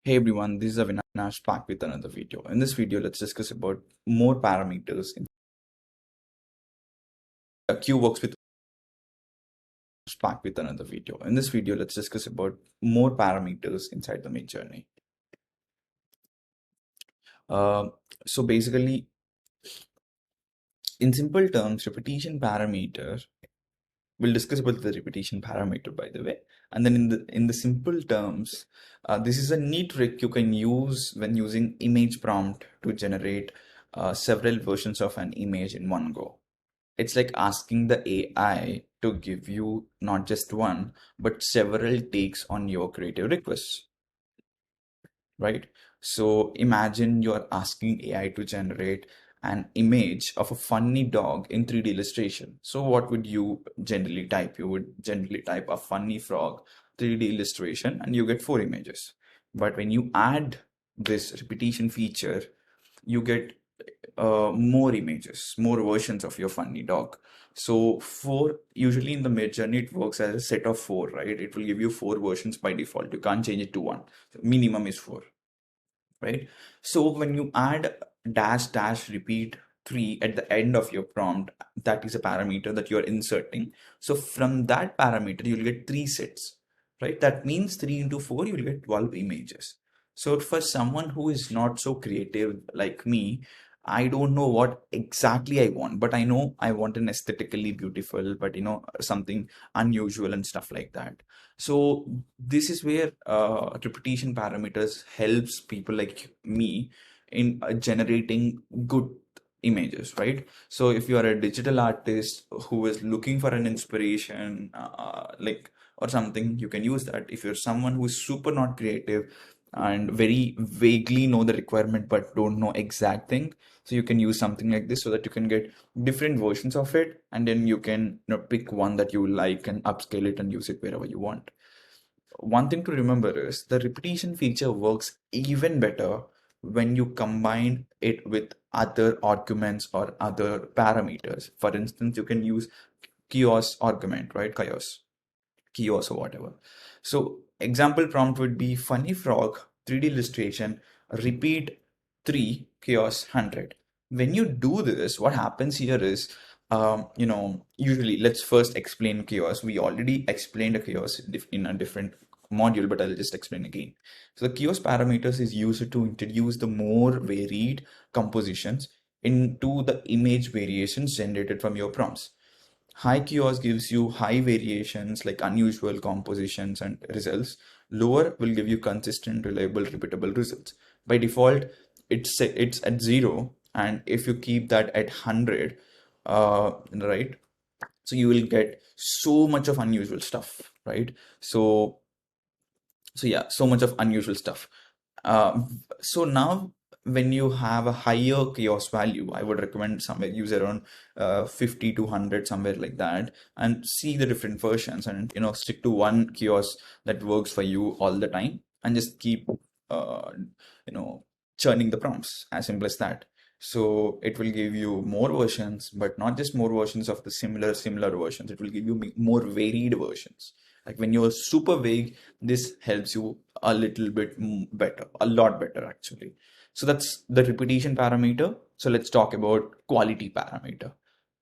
Hey everyone, this is Avinash back with another video. In this video, let's discuss about more parameters in Q works with back with another video. In this video, let's discuss about more parameters inside the Midjourney. Uh, so basically, in simple terms, repetition parameter. We'll discuss about the repetition parameter, by the way. And then in the simple terms, this is a neat trick you can use when using image prompt to generate several versions of an image in one go. It's like asking the AI to give you not just one, but several takes on your creative requests, right? So imagine you're asking AI to generate an image of a funny dog in 3D illustration. So what would you generally type? You would generally type a funny frog 3D illustration and you get 4 images. But when you add this repetition feature, you get more images, more versions of your funny dog. So four, usually in the Midjourney, it works as a set of four, right? It will give you 4 versions by default. You can't change it to one. So minimum is 4, right? So when you add dash dash repeat 3 at the end of your prompt, that is a parameter that you're inserting. So from that parameter, you'll get 3 sets, right? That means 3 into 4, you'll get 12 images. So for someone who is not so creative like me, I don't know what exactly I want, but I know I want an aesthetically beautiful, but something unusual and stuff like that. So this is where repetition parameters helps people like me in generating good images, right? So if you are a digital artist who is looking for an inspiration, like or something, you can use that. If you're someone who is super not creative and very vaguely know the requirement but don't know exact thing, so you can use something like this so that you can get different versions of it, and then you can pick one that you like and upscale it and use it wherever you want. One thing to remember is the repetition feature works even better when you combine it with other arguments or other parameters. For instance, you can use chaos argument, right? Chaos or whatever. So example prompt would be funny frog 3D illustration, repeat 3 chaos 100. When you do this, what happens here is, usually let's first explain chaos. We already explained a chaos in a different module, but I'll just explain again. So the chaos parameters is used to introduce the more varied compositions into the image variations generated from your prompts. High chaos gives you high variations like unusual compositions and results. Lower will give you consistent, reliable, repeatable results. By default, it's at 0, and if you keep that at 100, right? So you will get so much of unusual stuff, right? So yeah, so much of unusual stuff. Uh, so now when you have a higher chaos value, I would recommend somewhere use around 50 to 100, somewhere like that, and see the different versions, and stick to one chaos that works for you all the time, and just keep uh, you know churning the prompts, as simple as that. So it will give you more versions, but not just more versions of the similar versions. It will give you more varied versions. Like when you're super vague, this helps you a little bit better, a lot better actually. So that's the repetition parameter. So let's talk about quality parameter.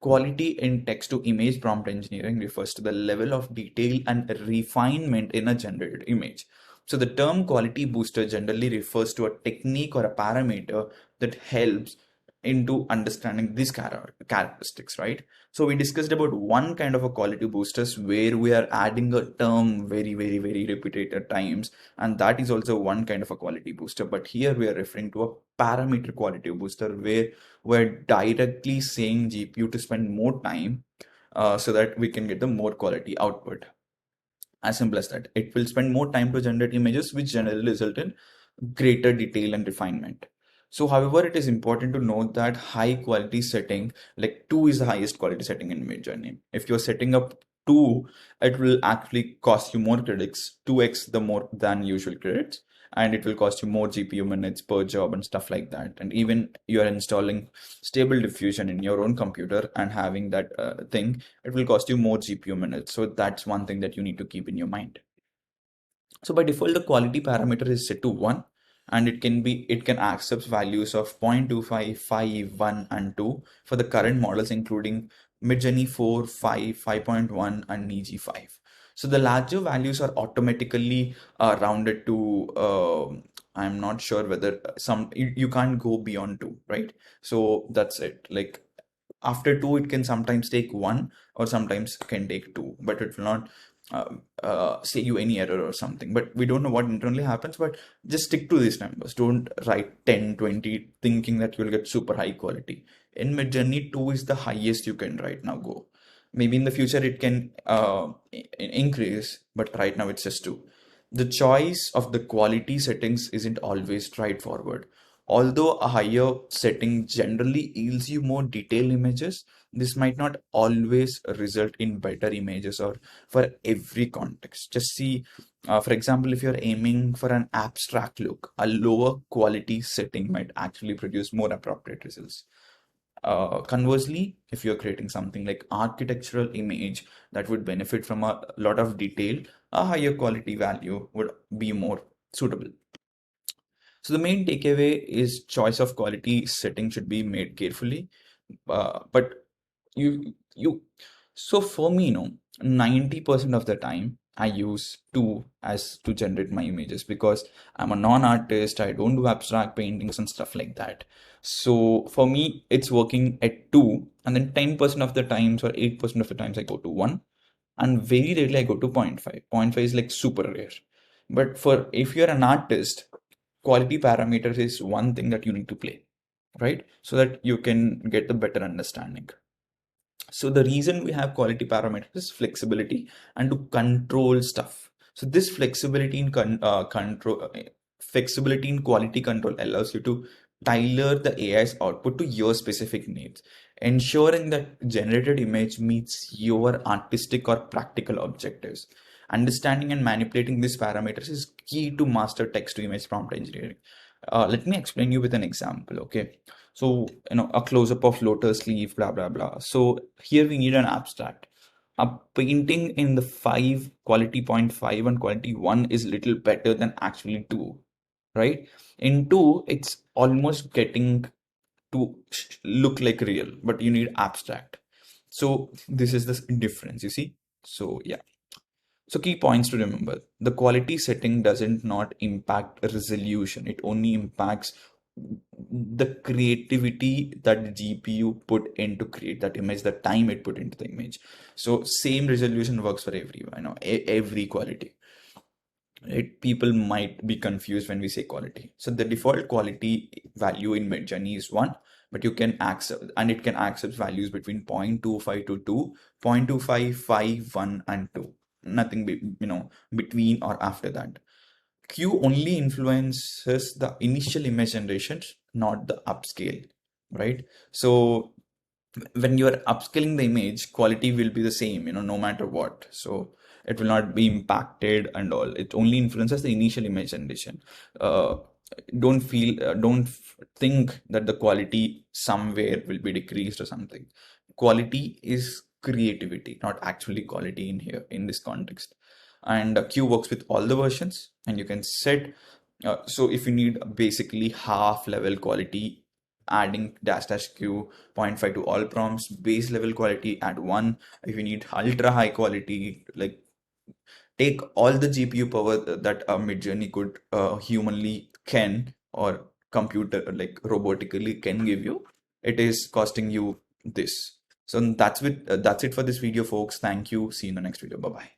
Quality in text to image prompt engineering refers to the level of detail and refinement in a generated image. So the term quality booster generally refers to a technique or a parameter that helps into understanding these characteristics, right? So we discussed about one kind of a quality boosters where we are adding a term very, very, very repeated times, and that is also one kind of a quality booster. But here we are referring to a parameter quality booster where we're directly saying GPU to spend more time so that we can get the more quality output. As simple as that. It will spend more time to generate images, which generally result in greater detail and refinement. So, however, it is important to note that high quality setting, like 2 is the highest quality setting in Midjourney. If you're setting up 2, it will actually cost you more credits, 2x the more than usual credits, and it will cost you more GPU minutes per job and stuff like that. And even you are installing stable diffusion in your own computer and having that thing, it will cost you more GPU minutes. So that's one thing that you need to keep in your mind. So by default, the quality parameter is set to 1, and it can accept values of 0.25, 5, 1, and 2 for the current models, including Midjourney 4, 5, 5.1, and Niji 5. So the larger values are automatically rounded to I'm not sure whether you can't go beyond 2, right? So that's it. Like after 2 it can sometimes take 1 or sometimes can take 2, but it will not say you any error or something. But we don't know what internally happens, but just stick to these numbers. Don't write 10, 20 thinking that you'll get super high quality. In Midjourney, 2 is the highest you can right now go. Maybe in the future it can increase, but right now it's just 2. The choice of the quality settings isn't always straightforward. Although a higher setting generally yields you more detailed images, this might not always result in better images or for every context. Just see, for example, if you're aiming for an abstract look, a lower quality setting might actually produce more appropriate results. Conversely, if you're creating something like architectural image that would benefit from a lot of detail, a higher quality value would be more suitable. So the main takeaway is choice of quality setting should be made carefully. But you so for me, 90% of the time I use 2 as to generate my images because I'm a non-artist. I don't do abstract paintings and stuff like that. So for me, it's working at 2, and then 10% of the times or 8% of the times I go to 1, and very rarely I go to 0.5. 0.5 is like super rare. But for if you're an artist, quality parameters is one thing that you need to play, right? So that you can get the better understanding. So the reason we have quality parameters is flexibility and to control stuff. So this flexibility in quality control allows you to tailor the AI's output to your specific needs, ensuring that generated image meets your artistic or practical objectives. Understanding and manipulating these parameters is key to master text to image prompt engineering. Let me explain you with an example, okay? So, a close-up of lotus leaf, blah, blah, blah. So here we need an abstract. A painting in the 5 quality 0.5 and quality 1 is little better than actually 2, right? In 2, it's almost getting to look like real, but you need abstract. So this is the difference, you see? So yeah. So key points to remember. The quality setting doesn't not impact resolution. It only impacts the creativity that the GPU put in to create that image, the time it put into the image. So same resolution works for everyone, every quality. Right? People might be confused when we say quality. So the default quality value in Midjourney is 1, but you can accept, and it can accept values between 0.25 to 2, 0.25, 5, 1, and 2. Nothing, between or after that. Q only influences the initial image generation, not the upscale, right? So when you are upscaling the image, quality will be the same, no matter what. So it will not be impacted and all. It only influences the initial image generation. Uh, don't think that the quality somewhere will be decreased or something. Quality is creativity, not actually quality in here in this context. And Q works with all the versions, and you can set. So if you need basically half level quality, adding --q 0.5 to all prompts. Base level quality add 1. If you need ultra high quality, like take all the GPU power that a Midjourney could humanly can, or computer like robotically can give you, it is costing you this. So that's it for this video, folks. Thank you. See you in the next video. Bye bye.